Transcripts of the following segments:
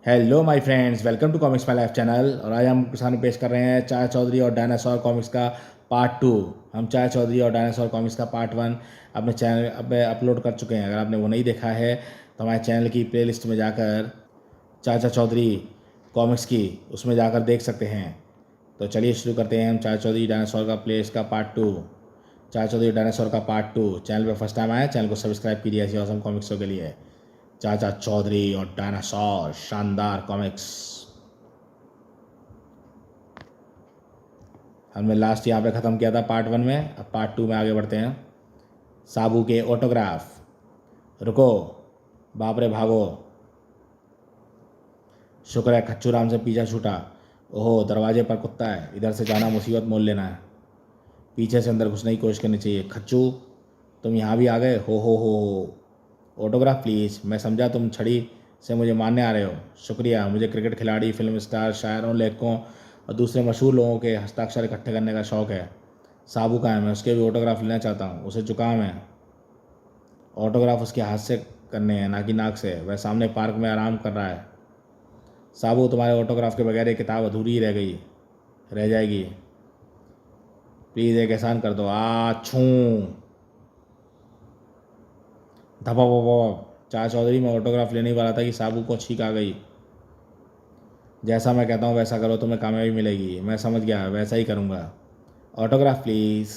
Hello my friends, welcome to comics my life channel. और आज हम सामने पेश कर रहे हैं चाय चौधरी और डायनासोर कॉमिक्स का पार्ट टू। हम चाय चौधरी और डायनासोर कॉमिक्स का पार्ट वन अपने चैनल पे अपलोड कर चुके हैं। अगर आपने वो नहीं देखा है तो हमारे चैनल की प्लेलिस्ट में जाकर चाचा चौधरी कॉमिक्स की उसमें जाकर देख सकते हैं। तो चलिए शुरू करते हैं हम चाय चौधरी डायनासोर का प्लेलिस्ट का पार्ट टू। चाय चौधरी डायनासोर का पार्ट टू। चैनल पर फर्स्ट टाइम आया, चैनल को सब्सक्राइब कीजिए ऐसी औसम कॉमिक्सों के लिए। चाचा चौधरी और डायनासोर शानदार कॉमिक्स। हमने लास्ट यहाँ पे ख़त्म किया था पार्ट वन में। अब पार्ट टू में आगे बढ़ते हैं। साबू के ऑटोग्राफ। रुको, बाप रे भागो। शुक्र है खच्चू राम से पीछा छूटा। ओहो, दरवाजे पर कुत्ता है, इधर से जाना मुसीबत मोल लेना है। पीछे से अंदर घुसने की कोशिश करनी चाहिए। खच्चू, तुम यहाँ भी आ गए हो। Autograph please. मैं समझा तुम छड़ी से मुझे मारने आ रहे हो। शुक्रिया। मुझे क्रिकेट खिलाड़ी, फिल्म स्टार, शायरों, लेखकों और दूसरे मशहूर लोगों के हस्ताक्षर इकट्ठे करने का शौक़ है। साबू का है, मैं उसके भी ऑटोग्राफ लेना चाहता हूँ। उसे जुकाम है। ऑटोग्राफ उसके हाथ से करने हैं, ना कि नाक से। वह सामने पार्क में आराम कर रहा है। साबू, तुम्हारे ऑटोग्राफ के बगैर ये किताब अधूरी रह जाएगी। प्लीज़ एक एहसान कर दो। छू धपा चार चौधरी, मैं ऑटोग्राफ लेने वाला था कि साबू को छींक आ गई। जैसा मैं कहता हूँ वैसा करो, तुम्हें कामयाबी मिलेगी। मैं समझ गया, वैसा ही करूँगा। Autograph please.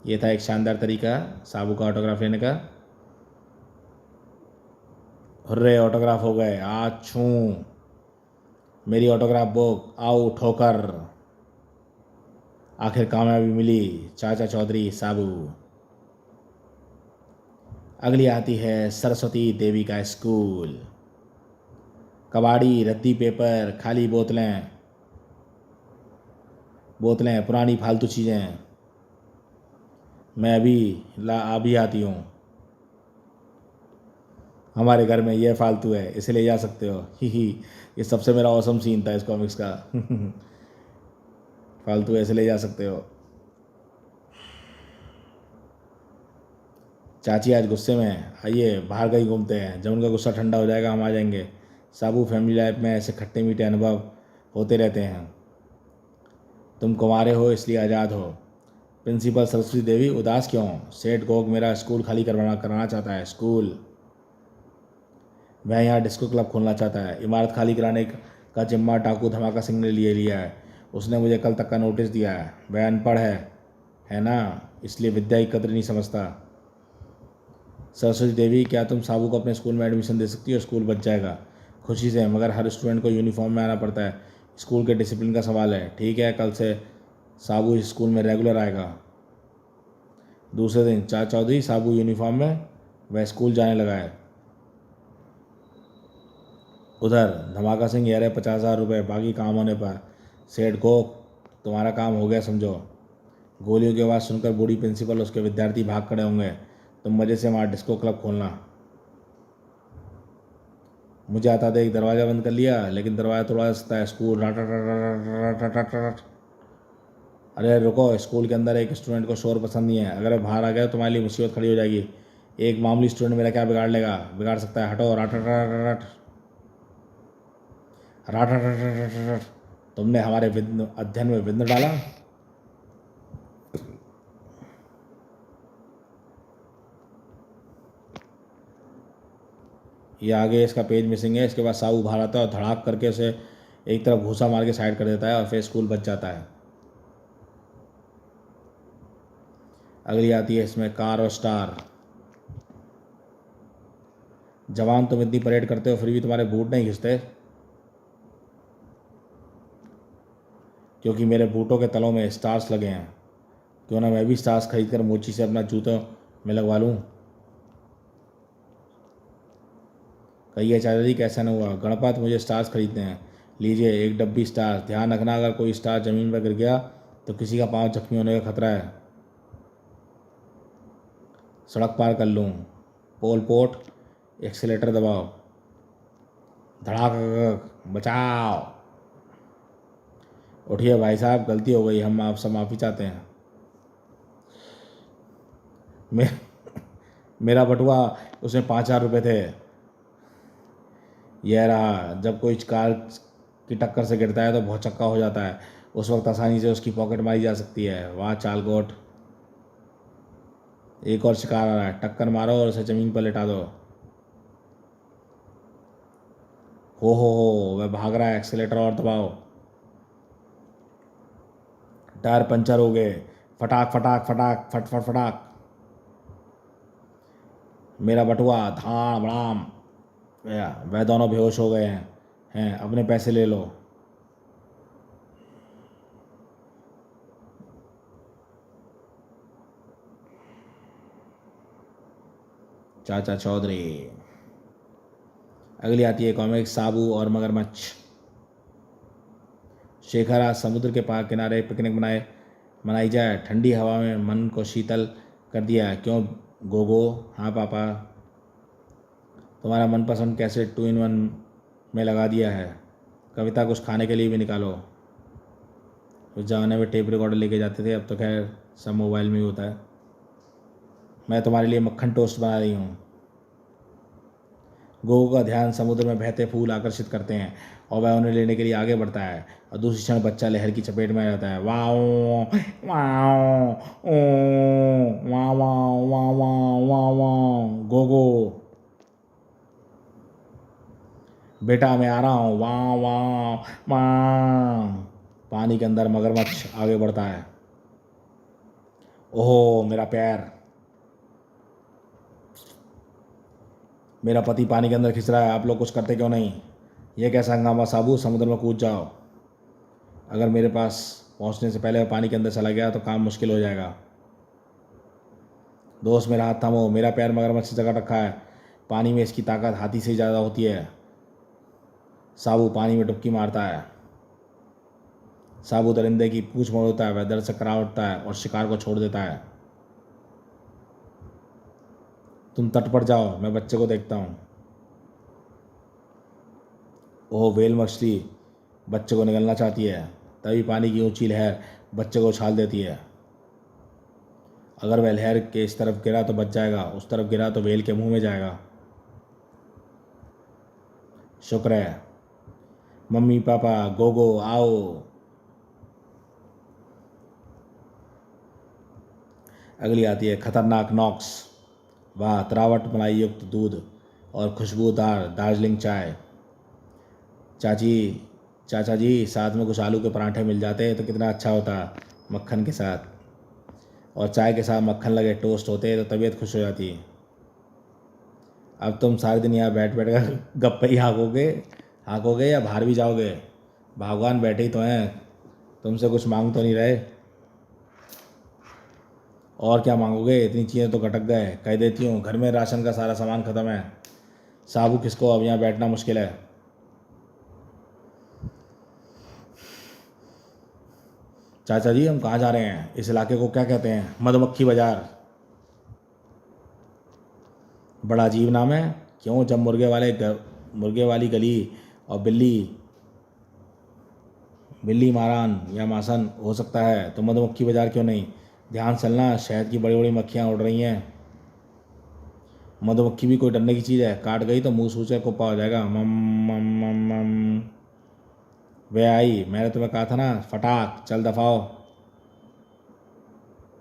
ये था एक शानदार तरीका साबू का ऑटोग्राफ लेने का। हुर्रे, ऑटोग्राफ हो गए। छू मेरी ऑटोग्राफ बुक। आओ ठोकर। आखिर कामयाबी मिली। चाचा चौधरी साबू। अगली आती है सरस्वती देवी का स्कूल। कबाड़ी, रद्दी पेपर, खाली बोतलें बोतलें, पुरानी फालतू चीज़ें। मैं अभी आती हूँ। हमारे घर में ये फालतू है, इसे ले जा सकते हो। ही। ये सबसे मेरा औसम सीन था इस कॉमिक्स का। फालतू ऐसे ले जा सकते हो। चाची आज गुस्से में है, आइए बाहर कहीं घूमते हैं। जब उनका गुस्सा ठंडा हो जाएगा हम आ जाएंगे। साबू, फैमिली लाइफ में ऐसे खट्टे मीठे अनुभव होते रहते हैं। तुम कुंवारे हो इसलिए आज़ाद हो। प्रिंसिपल सरस्वती देवी, उदास क्यों? सेठ गोग मेरा स्कूल खाली कराना चाहता है। स्कूल? वह यहाँ डिस्को क्लब खोलना चाहता है। इमारत खाली कराने का जिम्मा डाकू धमाका सिंह ने लिया है। उसने मुझे कल तक का नोटिस दिया है। वह अनपढ़ है ना, इसलिए विद्या की कद्र नहीं समझता। सरस्वती देवी, क्या तुम साबू को अपने स्कूल में एडमिशन दे सकती हो? स्कूल बच जाएगा। खुशी से, मगर हर स्टूडेंट को यूनिफॉर्म में आना पड़ता है। स्कूल के डिसिप्लिन का सवाल है। ठीक है, कल से साबू इस स्कूल में रेगुलर आएगा। दूसरे दिन चार चौधरी साबू यूनिफॉर्म में वह स्कूल जाने लगा है। उधर धमाका सिंह कह रहे 50,000 रुपये बाकी काम होने पर। सेठ गोक, तुम्हारा काम हो गया समझो। गोलियों की आवाज़ सुनकर बूढ़ी प्रिंसिपल और उसके विद्यार्थी भाग खड़े होंगे। तुम मज़े से वहाँ डिस्को क्लब खोलना। मुझे आता था एक दरवाज़ा बंद कर लिया, लेकिन दरवाज़ा तोड़ा सकता है। स्कूल रट रट रट रट रट रट। अरे रुको, स्कूल के अंदर एक स्टूडेंट को शोर पसंद नहीं है। अगर बाहर आ गया तो तुम्हारे लिए मुसीबत खड़ी हो जाएगी। एक मामूली स्टूडेंट मेरा क्या बिगाड़ लेगा? बिगाड़ सकता है। हटो। रट रट रट रट रट रट रट रट रट। तुमने हमारे अध्ययन में विघ्न डाला। ये आगे इसका पेज मिसिंग है। इसके बाद साहू बाहर आता है और धड़ाक करके उसे एक तरफ घूसा मार के साइड कर देता है और फिर स्कूल बच जाता है। अगली आती है इसमें कार और स्टार। जवान, तुम इतनी परेड करते हो फिर भी तुम्हारे बूट नहीं घिसते, क्योंकि मेरे बूटों के तलों में स्टार्स लगे हैं। क्यों ना मैं भी स्टार्स खरीद कर मोची से अपना जूतों में लगवा लूँ। कहिए चाचा जी, कैसा न हुआ? गणपत, मुझे स्टार्स खरीदने हैं। लीजिए एक डब्बी स्टार। ध्यान रखना, अगर कोई स्टार ज़मीन पर गिर गया तो किसी का पाँव जख्मी होने का खतरा है। सड़क पार कर लूँ। पोल पोट, एक्सीलेटर दबाओ। धड़ाक, बचाओ। उठिए भाई साहब, गलती हो गई, हम आपसे माफ़ी चाहते हैं। मे, मेरा बटुआ, उसमें 5,000 रुपये थे। यह रहा, जब कोई कार की टक्कर से गिरता है तो बहुत चक्का हो जाता है, उस वक्त आसानी से उसकी पॉकेट मारी जा सकती है। वाह चालकोट, एक और शिकार आ रहा है, टक्कर मारो और उसे ज़मीन पर लिटा दो। हो वह भाग रहा है, एक्सीलेटर और दबाओ। टायर पंचर हो गए, फटाक फटाक फटाक फट फट फटाक। मेरा बटुआ धाम राम। वह दोनों बेहोश हो गए हैं अपने पैसे ले लो। चाचा चौधरी। अगली आती है कॉमिक साबू और मगरमच्छ। शेखर आज समुद्र के पार किनारे पिकनिक मनाई जाए, ठंडी हवा में मन को शीतल कर दिया। क्यों गोगो? हाँ पापा, तुम्हारा मनपसंद कैसेट 2 in 1 में लगा दिया है। कविता कुछ खाने के लिए भी निकालो। उस जमाने में टेप रिकॉर्डर लेके जाते थे, अब तो खैर सब मोबाइल में ही होता है। मैं तुम्हारे लिए मक्खन टोस्ट बना रही हूँ। गोगो का ध्यान समुद्र में बहते फूल आकर्षित करते हैं और वह उन्हें लेने के लिए आगे बढ़ता है और दूसरी क्षण बच्चा लहर की चपेट में आ जाता है। Wow wow oh wow wow wow wow wow. Gogo बेटा मैं आ रहा हूँ, वाह वाह वाह। पानी के अंदर मगरमच्छ आगे बढ़ता है। ओहो मेरा पैर, मेरा पति पानी के अंदर खिंच रहा है, आप लोग कुछ करते क्यों नहीं? ये कैसा हंगामा साबू, समुद्र में कूद जाओ। अगर मेरे पास पहुंचने से पहले वो पानी के अंदर चला गया तो काम मुश्किल हो जाएगा। दोस्त मेरा हाथ थामो, मेरा पैर मगरमच्छ से जकड़ रखा है। पानी में इसकी ताकत हाथी से ज़्यादा होती है। साबू पानी में डुबकी मारता है। साबू दरिंदे की पूंछ मोड़ता है, वह दर्द से करा उठता है और शिकार को छोड़ देता है। तुम तट पर जाओ, मैं बच्चे को देखता हूँ। ओह वेल मछली बच्चे को निगलना चाहती है, तभी पानी की ऊंची लहर बच्चे को उछाल देती है। अगर वह लहर के इस तरफ गिरा तो बच जाएगा, उस तरफ गिरा तो वेल के मुंह में जाएगा। शुक्र है। मम्मी पापा गोगो आओ। अगली आती है खतरनाक नॉक्स। वाह तरावट मलाई युक्त दूध और खुशबूदार दार्जिलिंग चाय। चाची चाचा जी साथ में कुछ आलू के पराठे मिल जाते तो कितना अच्छा होता, मक्खन के साथ। और चाय के साथ मक्खन लगे टोस्ट होते तो तबीयत खुश हो जाती। अब तुम सारे दिन यहाँ बैठ बैठ कर गप्पे ही हाँकोगे या बाहर भी जाओगे? भगवान बैठे ही तो हैं, तुमसे कुछ मांग तो नहीं रहे। और क्या मांगोगे, इतनी चीज़ें तो खटक गए। कह देती हूँ घर में राशन का सारा सामान ख़त्म है। साबू किसको, अब यहाँ बैठना मुश्किल है। चाचा जी हम कहाँ जा रहे हैं? इस इलाके को क्या कहते हैं? मधुमक्खी बाजार। बड़ा अजीब नाम है। क्यों? जब मुर्गे वाली गली और बिल्ली मारान या मासन हो सकता है तो मधुमक्खी बाजार क्यों नहीं? ध्यान चलना, शहद की बड़ी बड़ी मक्खियाँ उड़ रही हैं। मधुमक्खी भी कोई डरने की चीज़ है? काट गई तो मुंह सूचे कुप्पा हो जाएगा। मम मम मम मम। वह आई, मैंने तुम्हें कहा था ना, फटाक चल दफाओ।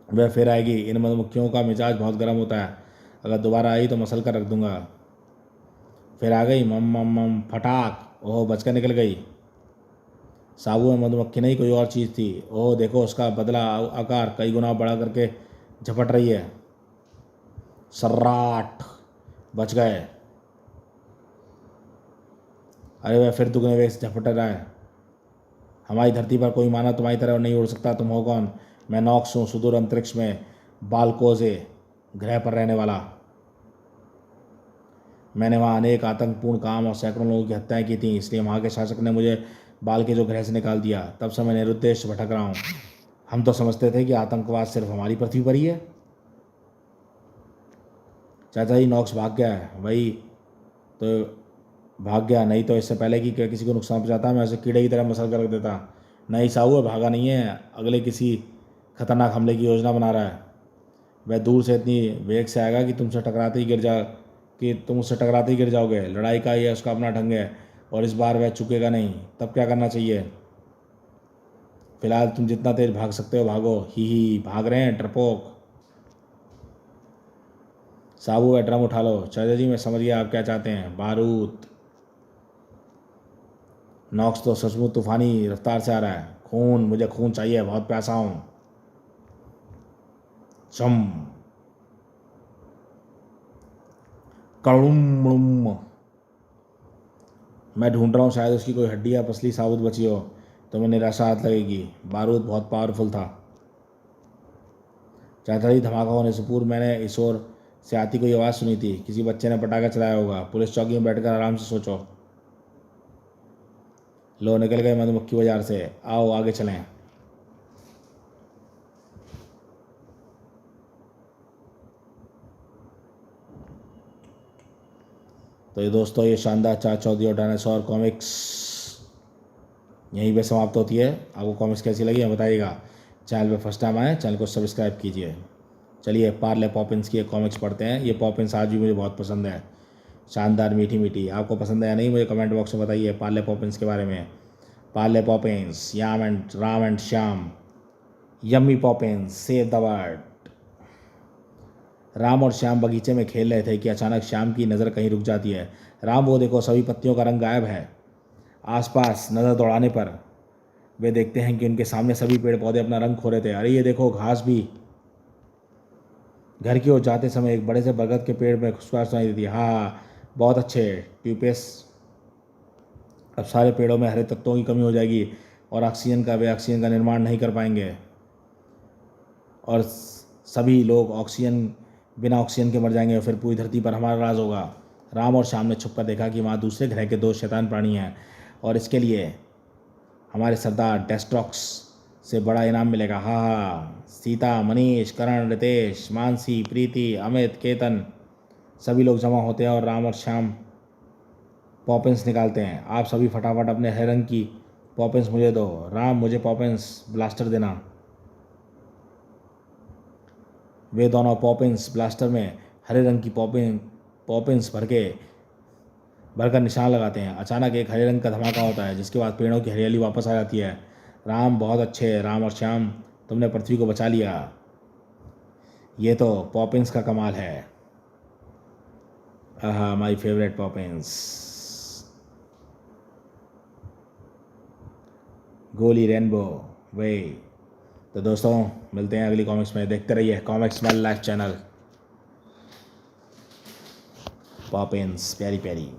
वह फिर आएगी। इन मधुमक्खियों का मिजाज बहुत गर्म होता है, अगर दोबारा आई तो मसल कर रख दूंगा। फिर आ गई, मम मम मम फटाक। ओह बचकर निकल गई। साबु में मधुमक्खी नहीं कोई और चीज़ थी। ओह देखो उसका बदला आकार कई गुना बड़ा करके झपट रही है। सर्राट, बच गए। अरे वह फिर दुगने वेग से झपट रहा है। हमारी धरती पर कोई मानव तुम्हारी तरह नहीं उड़ सकता। तुम हो कौन? मैं नॉक्स हूँ, सुदूर अंतरिक्ष में बालकोजे ग्रह पर रहने वाला। मैंने वहाँ अनेक आतंकपूर्ण काम और सैकड़ों लोगों की हत्याएं की थी, इसलिए वहाँ के शासक ने मुझे बाल के जो ग्रह से निकाल दिया। तब से मैं निरुद्देश्य भटक रहा हूँ। हम तो समझते थे कि आतंकवाद सिर्फ हमारी पृथ्वी पर ही है। चाचा जी नॉक्स भाग गया है। वही तो भाग गया, नहीं तो इससे पहले कि किसी को नुकसान पहुँचाता मैं उसे कीड़े की तरह मसल कर रख देता। नहीं साहू भागा नहीं है, अगले किसी खतरनाक हमले की योजना बना रहा है। वह दूर से इतनी वेग से आएगा कि तुमसे टकराते ही गिर कि तुम उससे टकराते ही गिर जाओगे। लड़ाई का ये उसका अपना ढंग है और इस बार वह चुकेगा नहीं। तब क्या करना चाहिए? फिलहाल तुम जितना तेज भाग सकते हो भागो। ही भाग रहे हैं डरपोक। साबू वह ड्रम उठा लो। चाचा जी मैं समझ गया आप क्या चाहते हैं। बारूद। नॉक्स तो सचमुच तूफानी रफ्तार से आ रहा है। खून, मुझे खून चाहिए, बहुत प्यासा हूँ। चम। कड़ुम। मैं ढूंढ रहा हूँ, शायद उसकी कोई हड्डी या पसली साबुत बची हो तो मैं निराशा हाथ लगेगी। बारूद बहुत पावरफुल था। चाचा जी धमाका होने से पूर्व मैंने इस ओर से आती कोई आवाज़ सुनी थी। किसी बच्चे ने पटाखा चलाया होगा। पुलिस चौकी में बैठकर आराम से सोचो। लो निकल गए मधुमक्खी बाजार से। आओ आगे चलें। तो ये दोस्तों, ये शानदार चार चौधरी और डायनासोर कॉमिक्स यहीं पे समाप्त होती है। आपको कॉमिक्स कैसी लगी है बताइएगा। चैनल पे फर्स्ट टाइम आए, चैनल को सब्सक्राइब कीजिए। चलिए पार्ले पॉपिंस की एक कॉमिक्स पढ़ते हैं। ये पॉपिंस आज भी मुझे बहुत पसंद है। शानदार, मीठी मीठी। आपको पसंद है या नहीं मुझे कमेंट बॉक्स में बताइए पार्ले पॉपिंस के बारे में। Parle Poppins, yum and Ram and Shyam, yummy Poppins, save the world. Ram और श्याम बगीचे में खेल रहे थे कि अचानक श्याम की नज़र कहीं रुक जाती है। राम, वो देखो सभी पत्तियों का रंग गायब है। आसपास नज़र दौड़ाने पर वे देखते हैं कि उनके सामने सभी पेड़ पौधे अपना रंग खो रहे थे। अरे ये देखो, घास भी। घर की ओर जाते समय एक बड़े से बरगद के पेड़ में खुशबू सुनाई देती है। हाँ, बहुत अच्छे ट्यूपेस। अब सारे पेड़ों में हरे तत्वों की कमी हो जाएगी और वे ऑक्सीजन का निर्माण नहीं कर पाएंगे और सभी लोग बिना ऑक्सीजन के मर जाएंगे और फिर पूरी धरती पर हमारा राज होगा। राम और श्याम ने छुपकर देखा कि वहाँ दूसरे ग्रह के दो शैतान प्राणी हैं और इसके लिए हमारे सरदार डेस्ट्रॉक्स से बड़ा इनाम मिलेगा। हाँ, सीता, मनीष, करण, रितेश, मानसी, प्रीति, अमित, केतन सभी लोग जमा होते हैं और राम और श्याम पॉपिंस निकालते हैं। आप सभी फटाफट अपने हरे रंग की पॉपिंस मुझे दो। राम, मुझे पॉपिंस ब्लास्टर देना। वे दोनों पॉपिंस ब्लास्टर में हरे रंग की पॉपिंस भरकर निशान लगाते हैं। अचानक एक हरे रंग का धमाका होता है जिसके बाद पेड़ों की हरियाली वापस आ जाती है। राम, बहुत अच्छे। राम और श्याम, तुमने पृथ्वी को बचा लिया। ये तो पॉपिंस का कमाल है। आहा, माय फेवरेट पॉपिंस। गोली रेनबो वे। तो दोस्तों, मिलते हैं अगली कॉमिक्स में। देखते रहिए comics my life channel. Poppins प्यारी प्यारी।